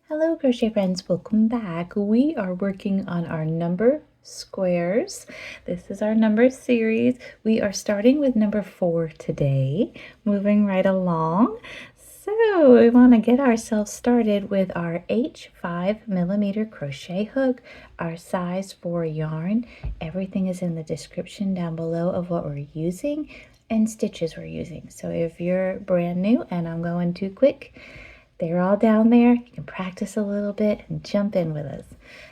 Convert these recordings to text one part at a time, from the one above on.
Hello crochet friends, welcome back. We are working on our number squares. This is our number series. We are starting with number 4 today, moving right along. So we want to get ourselves started with our H5mm crochet hook, our size 4 yarn. Everything is in the description down below of what we're using and stitches we're using. So if you're brand new and I'm going too quick, they're all down there. You can practice a little bit and jump in with us.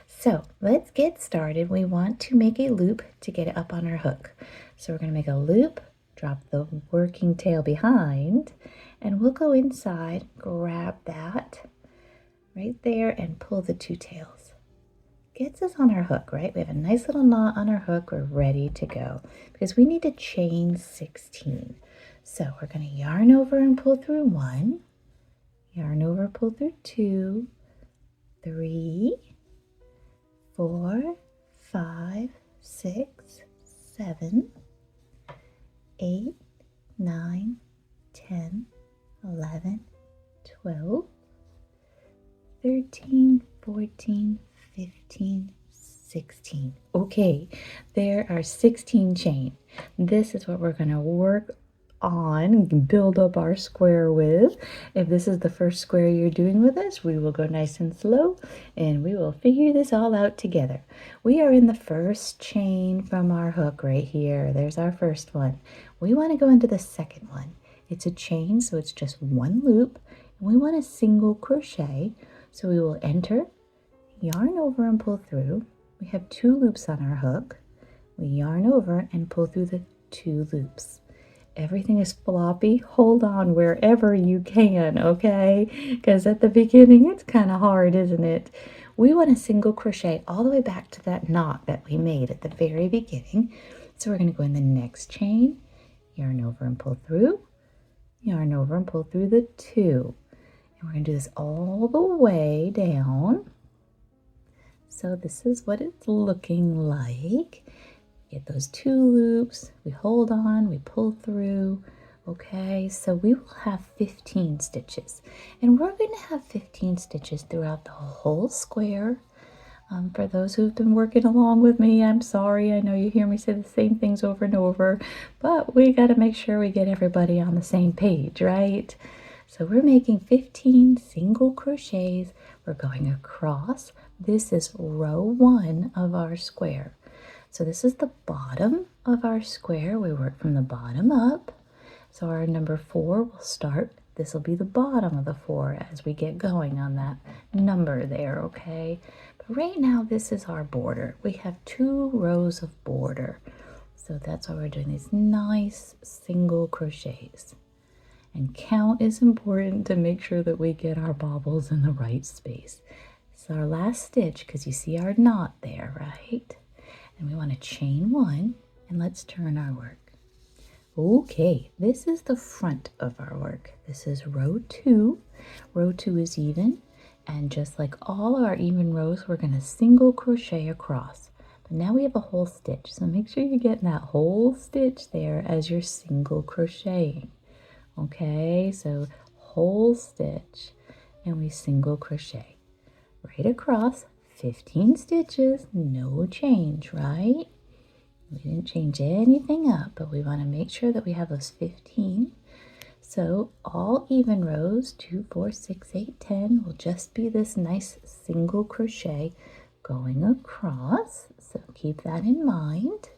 So let's get started. We want to make a loop to get it up on our hook. So we're going to make a loop, drop the working tail behind, and we'll go inside, grab that right there, and pull the 2 tails. Gets us on our hook, right? We have a nice little knot on our hook. We're ready to go because we need to chain 16. So we're going to yarn over and pull through 1. Yarn over, pull through 2, 3, 4, 5, 6, 7, 8, 9, 10, 11, 12, 13, 14, 15, 16. Okay, there are 16 chain. This is what we're going to work on, build up our square with. If this is the first square you're doing with us, we will go nice and slow and we will figure this all out together. We are in the first chain from our hook right here. There's our first one. We want to go into the second one. It's a chain, so it's just 1 loop, and we want a single crochet. So we will enter, yarn over and pull through. We have 2 loops on our hook. We yarn over and pull through the 2 loops. Everything is floppy. Hold on wherever you can, okay? Because at the beginning, it's kind of hard, isn't it? We want a single crochet all the way back to that knot that we made at the very beginning. So we're going to go in the next chain, yarn over and pull through, yarn over and pull through the 2. And we're going to do this all the way down. So this is what it's looking like. Get those 2 loops, we hold on, we pull through. Okay, so we will have 15 stitches, and we're going to have 15 stitches throughout the whole square. For those who've been working along with me, I'm sorry. I know you hear me say the same things over and over, but we got to make sure we get everybody on the same page, right? So we're making 15 single crochets. We're going across. This is row 1 of our square. So this is the bottom of our square. We work from the bottom up. So our number 4 will start. This will be the bottom of the 4 as we get going on that number there, okay? But right now, this is our border. We have 2 rows of border. So that's why we're doing these nice single crochets. And count is important to make sure that we get our bobbles in the right space. It's our last stitch because you see our knot there, right? And we want to chain 1, and let's turn our work. Okay, this is the front of our work. This is row 2. Row 2 is even, and just like all of our even rows, we're going to single crochet across. But now we have a whole stitch, so make sure you're getting that whole stitch there as you're single crocheting. Okay, so whole stitch, and we single crochet right across. 15 stitches, no change, right? We didn't change anything up, but we want to make sure that we have those 15. So all even rows, 2, 4, 6, 8, 10, will just be this nice single crochet going across. So keep that in mind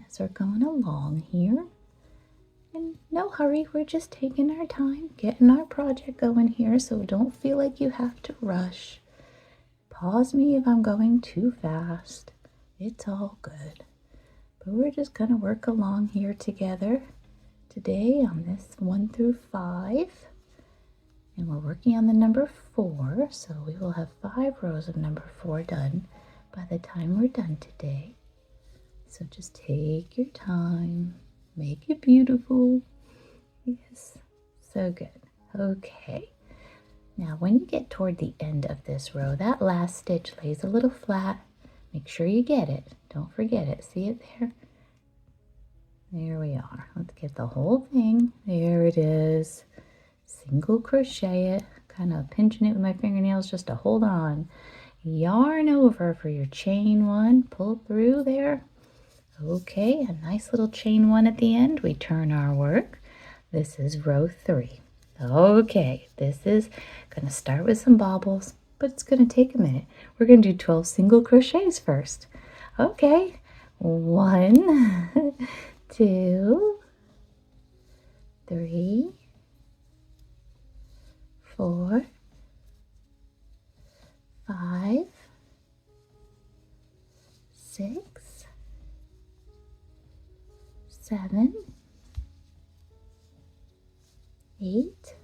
as we're going along here. And no hurry, we're just taking our time, getting our project going here, so don't feel like you have to rush. Pause me if I'm going too fast. It's all good. But we're just going to work along here together today on this 1 through 5. And we're working on the number 4, so we will have 5 rows of number 4 done by the time we're done today. So just take your time. Make it beautiful. Yes, so good. Okay. Now, when you get toward the end of this row, that last stitch lays a little flat. Make sure you get it. Don't forget it. See it there? There we are. Let's get the whole thing. There it is. Single crochet it. kind of pinching it with my fingernails just to hold on. Yarn over for your chain 1, pull through there. Okay, a nice little chain 1 at the end. We turn our work. This is row 3. Okay, this is going to start with some bobbles, but it's going to take a minute. We're going to do 12 single crochets first. Okay, 1, 2, 3, 4, 5, 6, 7, 8,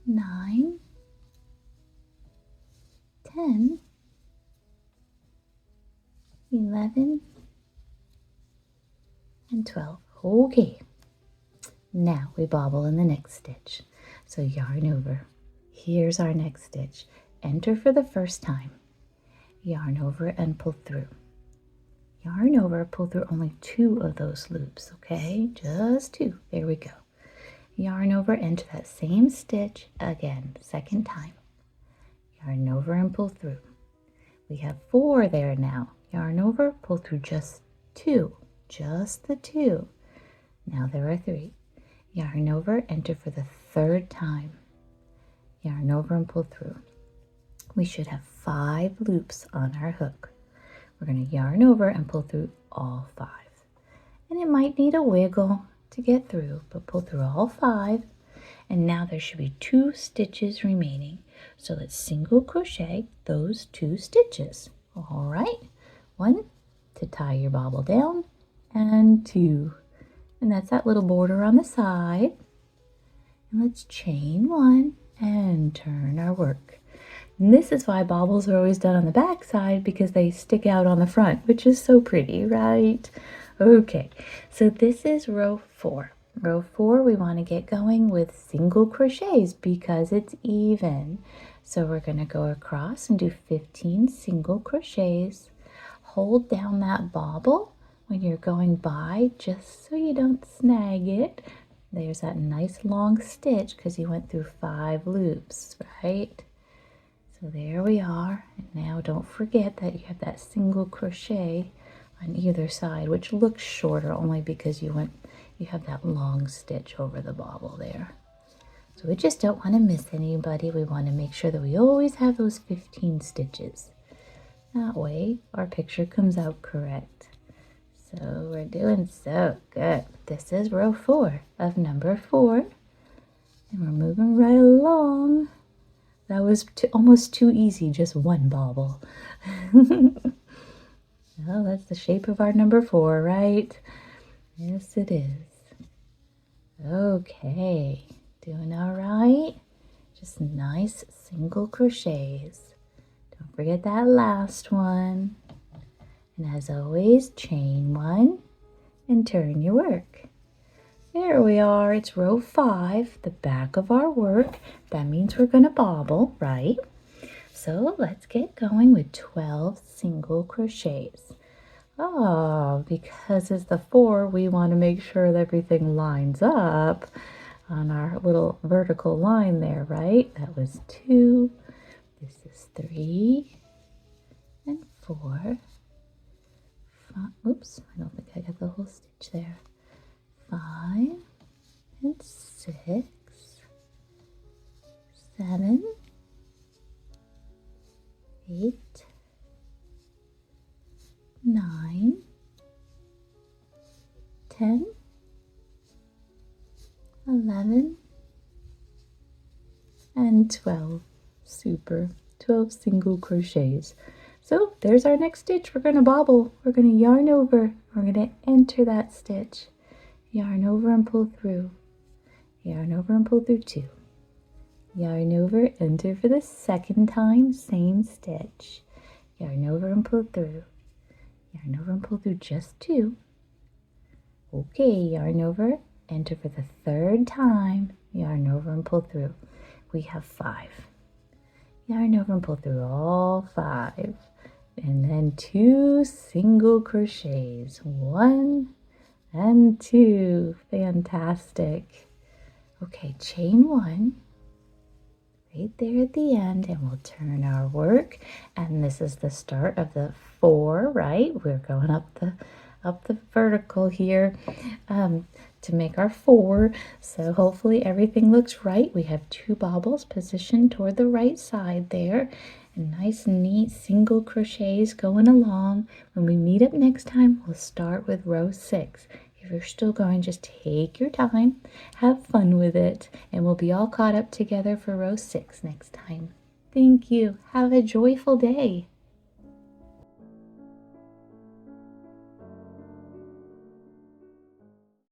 9, 10, 11, and 12. Okay, now we bobble in the next stitch. So yarn over. Here's our next stitch. Enter for the first time. Yarn over and pull through. Yarn over, pull through only 2 of those loops, okay? Just 2. There we go. Yarn over, enter that same stitch again, second time. Yarn over and pull through. We have 4 there now. Yarn over, pull through just 2, just the 2. Now there are 3. Yarn over, enter for the 3rd time. Yarn over and pull through. We should have 5 loops on our hook. We're going to yarn over and pull through all 5. And it might need a wiggle to get through, but pull through all 5. And now there should be 2 stitches remaining. So let's single crochet those 2 stitches. All right, 1 to tie your bobble down, and 2. And that's that little border on the side. And let's chain 1 and turn our work. And this is why bobbles are always done on the back side, because they stick out on the front, which is so pretty, right? Okay, so this is row 4. Row 4, we want to get going with single crochets because it's even. So we're going to go across and do 15 single crochets. Hold down that bobble when you're going by, just so you don't snag it. There's that nice long stitch because you went through 5 loops, right? So there we are. And now don't forget that you have that single crochet on either side, which looks shorter only because you have that long stitch over the bobble there. So we just don't want to miss anybody. We want to make sure that we always have those 15 stitches. That way our picture comes out correct. So we're doing so good. This is row 4 of number 4. And we're moving right along. That was almost too easy, just one bobble. Well, that's the shape of our number 4, right? Yes, it is. Okay, doing all right. Just nice single crochets. Don't forget that last one. And as always, chain 1 and turn your work. There we are. It's row 5, the back of our work. That means we're going to bobble, right? So let's get going with 12 single crochets. Oh, because it's the 4, we want to make sure that everything lines up on our little vertical line there, right? That was 2. This is 3 and 4. 5. Oops, I don't think I got the whole stitch there. 5 and 6, 7, 8, 9, 10, 11, and 12. Super. 12 single crochets. So there's our next stitch. We're going to bobble. We're going to yarn over. We're going to enter that stitch. Yarn over and pull through. Yarn over and pull through 2. Yarn over, enter for the second time, same stitch. Yarn over and pull through. Yarn over and pull through just 2. Okay, yarn over, enter for the 3rd time. Yarn over and pull through. We have 5. Yarn over and pull through all 5. And then 2 single crochets. 1 and 2. Fantastic. Okay, chain 1 right there at the end, and we'll turn our work, and this is the start of the 4, right? We're going up the vertical here to make our 4. So hopefully everything looks right. We have 2 bobbles positioned toward the right side there, and nice neat single crochets going along. When we meet up next time, we'll start with row 6. If you're still going, just take your time, have fun with it, and we'll be all caught up together for row 6 next time. Thank you. Have a joyful day.